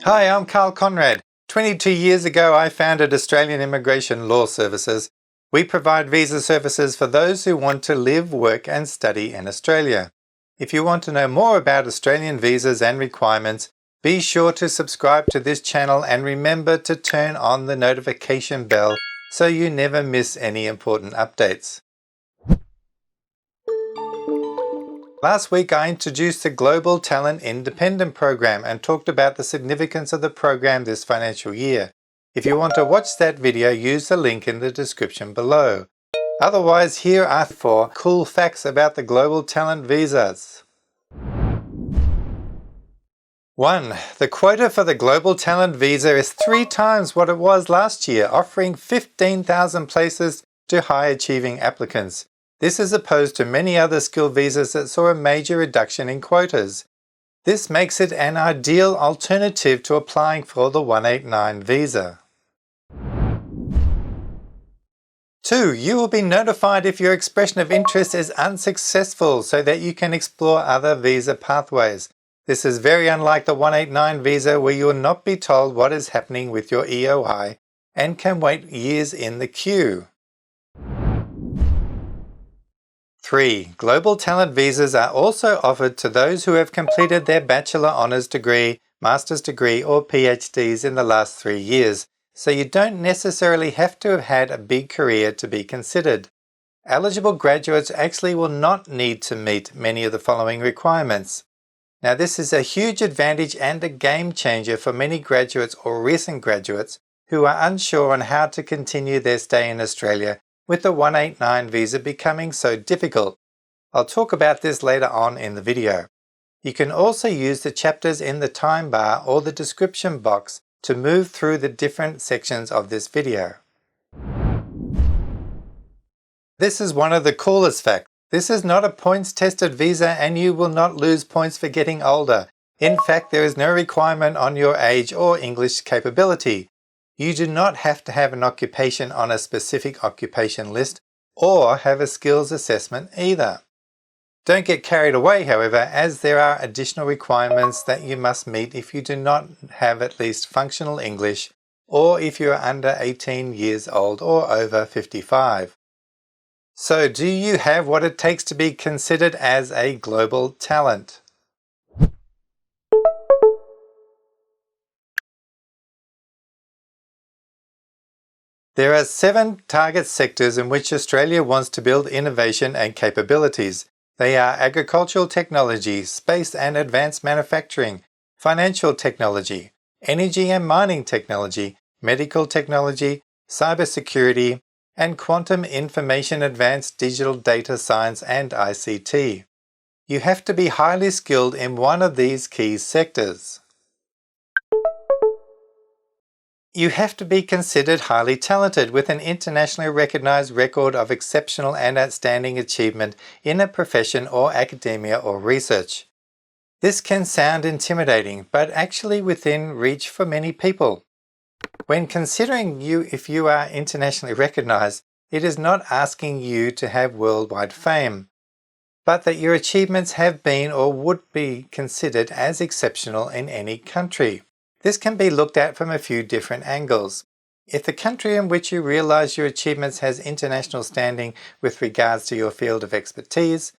Hi, I'm Karl Konrad. 22 years ago, I founded Australian Immigration Law Services. We provide visa services for those who want to live, work and study in Australia. If you want to know more about Australian visas and requirements, be sure to subscribe to this channel and remember to turn on the notification bell so you never miss any important updates. Last week I introduced the Global Talent Independent Program and talked about the significance of the program this financial year. If you want to watch that video, use the link in the description below. Otherwise, here are 4 cool facts about the Global Talent Visas. 1. The quota for the Global Talent Visa is 3 times what it was last year, offering 15,000 places to high-achieving applicants. This is opposed to many other skill visas that saw a major reduction in quotas. This makes it an ideal alternative to applying for the 189 visa. 2. You will be notified if your expression of interest is unsuccessful so that you can explore other visa pathways. This is very unlike the 189 visa where you will not be told what is happening with your EOI and can wait years in the queue. 3. Global Talent Visas are also offered to those who have completed their Bachelor Honours degree, Master's degree or PhDs in the last 3 years, so you don't necessarily have to have had a big career to be considered. Eligible graduates actually will not need to meet many of the following requirements. Now this is a huge advantage and a game changer for many graduates or recent graduates who are unsure on how to continue their stay in Australia with the 189 visa becoming so difficult. I'll talk about this later on in the video. You can also use the chapters in the time bar or the description box to move through the different sections of this video. This is one of the coolest facts. This is not a points-tested visa and you will not lose points for getting older. In fact, there is no requirement on your age or English capability. You do not have to have an occupation on a specific occupation list or have a skills assessment either. Don't get carried away, however, as there are additional requirements that you must meet if you do not have at least functional English or if you are under 18 years old or over 55. So, do you have what it takes to be considered as a global talent? There are 7 target sectors in which Australia wants to build innovation and capabilities. They are agricultural technology, space and advanced manufacturing, financial technology, energy and mining technology, medical technology, cybersecurity, and quantum information advanced digital data science and ICT. You have to be highly skilled in one of these key sectors. You have to be considered highly talented with an internationally recognized record of exceptional and outstanding achievement in a profession or academia or research. This can sound intimidating, but actually within reach for many people. When considering if you are internationally recognized, it is not asking you to have worldwide fame, but that your achievements have been or would be considered as exceptional in any country. This can be looked at from a few different angles. If the country in which you realize your achievements has international standing with regards to your field of expertise,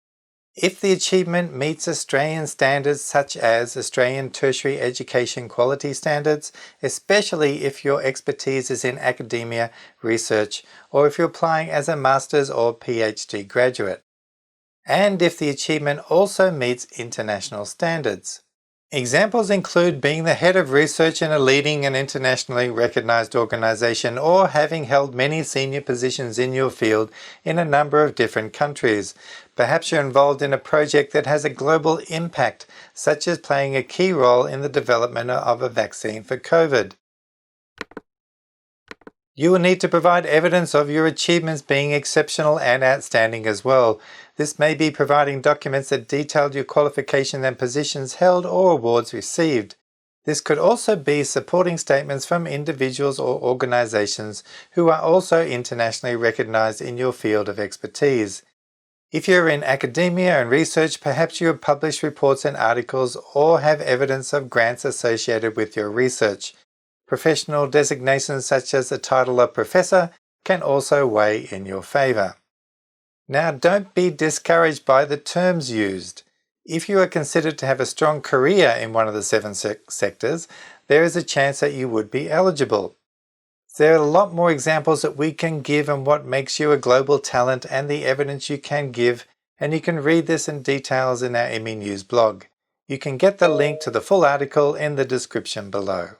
if the achievement meets Australian standards such as Australian tertiary education quality standards, especially if your expertise is in academia, research, or if you're applying as a master's or PhD graduate, and if the achievement also meets international standards. Examples include being the head of research in a leading and internationally recognized organization or having held many senior positions in your field in a number of different countries. Perhaps you're involved in a project that has a global impact, such as playing a key role in the development of a vaccine for COVID. You will need to provide evidence of your achievements being exceptional and outstanding as well. This may be providing documents that detail your qualifications and positions held or awards received. This could also be supporting statements from individuals or organizations who are also internationally recognized in your field of expertise. If you're in academia and research, perhaps you have published reports and articles or have evidence of grants associated with your research. Professional designations such as the title of professor can also weigh in your favour. Now, don't be discouraged by the terms used. If you are considered to have a strong career in one of the 7 sectors, there is a chance that you would be eligible. There are a lot more examples that we can give on what makes you a global talent and the evidence you can give, and you can read this in details in our ME News blog. You can get the link to the full article in the description below.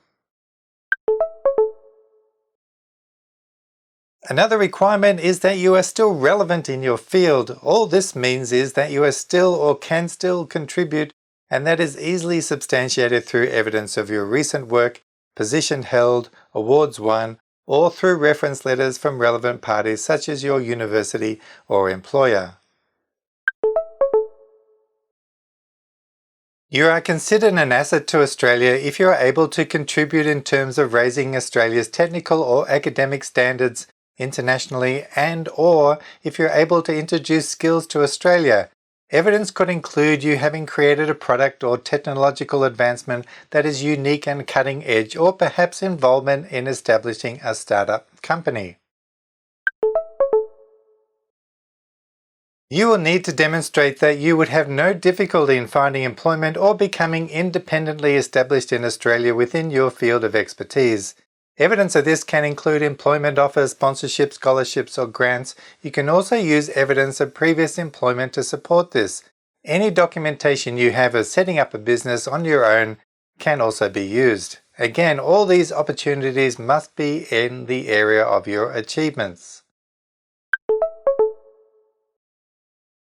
Another requirement is that you are still relevant in your field. All this means is that you are still or can still contribute, and that is easily substantiated through evidence of your recent work, position held, awards won, or through reference letters from relevant parties such as your university or employer. You are considered an asset to Australia if you are able to contribute in terms of raising Australia's technical or academic standards internationally, and or if you're able to introduce skills to Australia. Evidence could include you having created a product or technological advancement that is unique and cutting edge, or perhaps involvement in establishing a startup company. You will need to demonstrate that you would have no difficulty in finding employment or becoming independently established in Australia within your field of expertise. Evidence of this can include employment offers, sponsorships, scholarships, or grants. You can also use evidence of previous employment to support this. Any documentation you have of setting up a business on your own can also be used. Again, all these opportunities must be in the area of your achievements.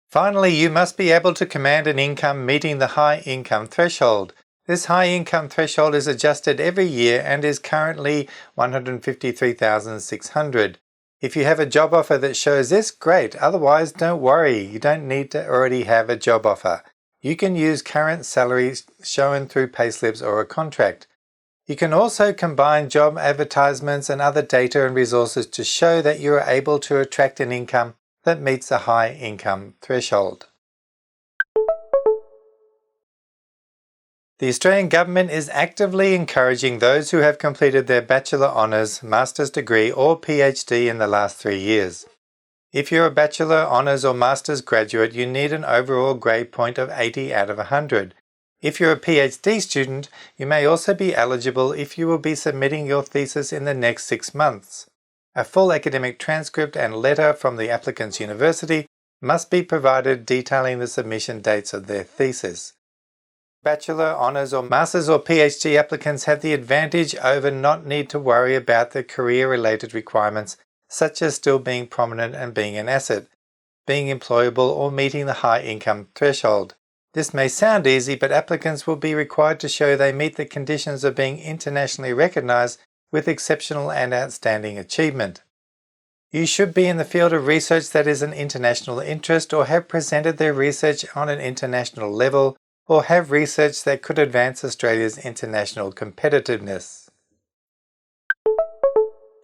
Finally, you must be able to command an income meeting the high income threshold. This high income threshold is adjusted every year and is currently $153,600. If you have a job offer that shows this, great. Otherwise, don't worry. You don't need to already have a job offer. You can use current salaries shown through payslips or a contract. You can also combine job advertisements and other data and resources to show that you are able to attract an income that meets the high income threshold. The Australian Government is actively encouraging those who have completed their Bachelor Honours, Master's degree or PhD in the last 3 years. If you're a Bachelor Honours or Master's graduate, you need an overall grade point of 80 out of 100. If you're a PhD student, you may also be eligible if you will be submitting your thesis in the next 6 months. A full academic transcript and letter from the applicant's university must be provided detailing the submission dates of their thesis. Bachelor, Honours or Masters or PhD applicants have the advantage over not need to worry about the career-related requirements such as still being prominent and being an asset, being employable or meeting the high income threshold. This may sound easy, but applicants will be required to show they meet the conditions of being internationally recognised with exceptional and outstanding achievement. You should be in the field of research that is an international interest or have presented their research on an international level, or have research that could advance Australia's international competitiveness.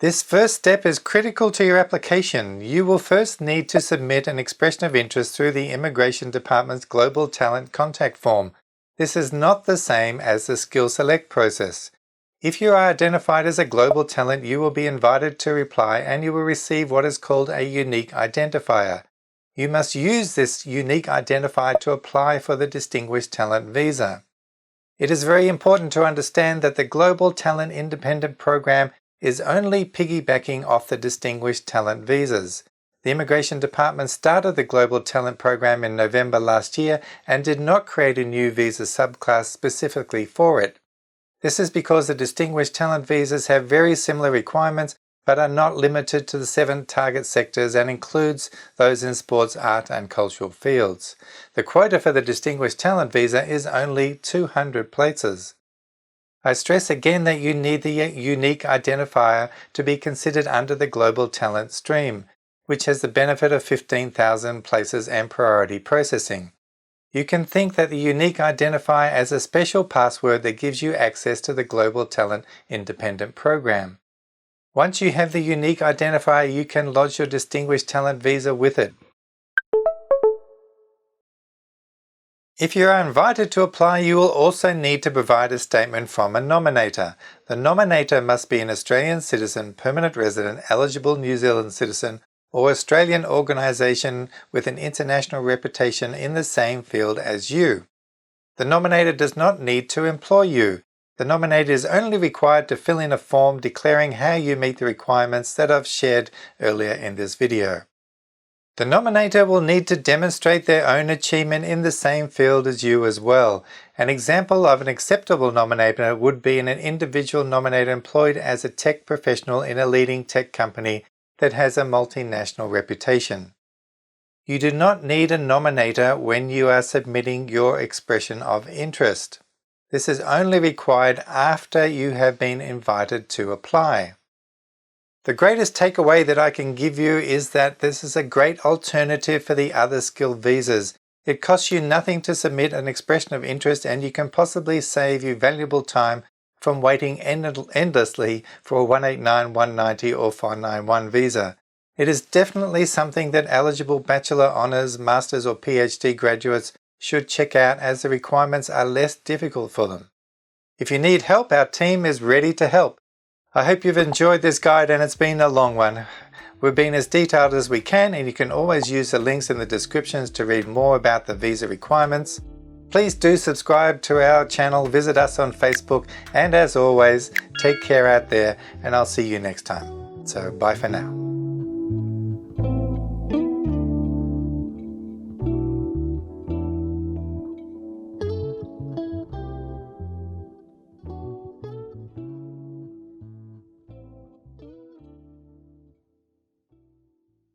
This first step is critical to your application. You will first need to submit an expression of interest through the Immigration Department's Global Talent Contact Form. This is not the same as the Skill Select process. If you are identified as a global talent, you will be invited to reply and you will receive what is called a unique identifier. You must use this unique identifier to apply for the Distinguished Talent Visa. It is very important to understand that the Global Talent Independent Program is only piggybacking off the Distinguished Talent Visas. The Immigration Department started the Global Talent Program in November last year and did not create a new visa subclass specifically for it. This is because the Distinguished Talent Visas have very similar requirements but are not limited to the 7 target sectors and includes those in sports, art and cultural fields. The quota for the Distinguished Talent Visa is only 200 places. I stress again that you need the unique identifier to be considered under the Global Talent Stream, which has the benefit of 15,000 places and priority processing. You can think that the unique identifier as a special password that gives you access to the Global Talent Independent Program. Once you have the unique identifier, you can lodge your Distinguished Talent Visa with it. If you are invited to apply, you will also need to provide a statement from a nominator. The nominator must be an Australian citizen, permanent resident, eligible New Zealand citizen, or Australian organisation with an international reputation in the same field as you. The nominator does not need to employ you. The nominator is only required to fill in a form declaring how you meet the requirements that I've shared earlier in this video. The nominator will need to demonstrate their own achievement in the same field as you as well. An example of an acceptable nominator would be an individual nominator employed as a tech professional in a leading tech company that has a multinational reputation. You do not need a nominator when you are submitting your expression of interest. This is only required after you have been invited to apply. The greatest takeaway that I can give you is that this is a great alternative for the other skilled visas. It costs you nothing to submit an expression of interest, and you can possibly save you valuable time from waiting endlessly for a 189, 190 or 491 visa. It is definitely something that eligible Bachelor Honours, Masters or PhD graduates should check out, as the requirements are less difficult for them. If you need help, our team is ready to help. I hope you've enjoyed this guide, and it's been a long one. We've been as detailed as we can, and you can always use the links in the descriptions to read more about the visa requirements. Please do subscribe to our channel, visit us on Facebook, and as always, take care out there, and I'll see you next time. So bye for now.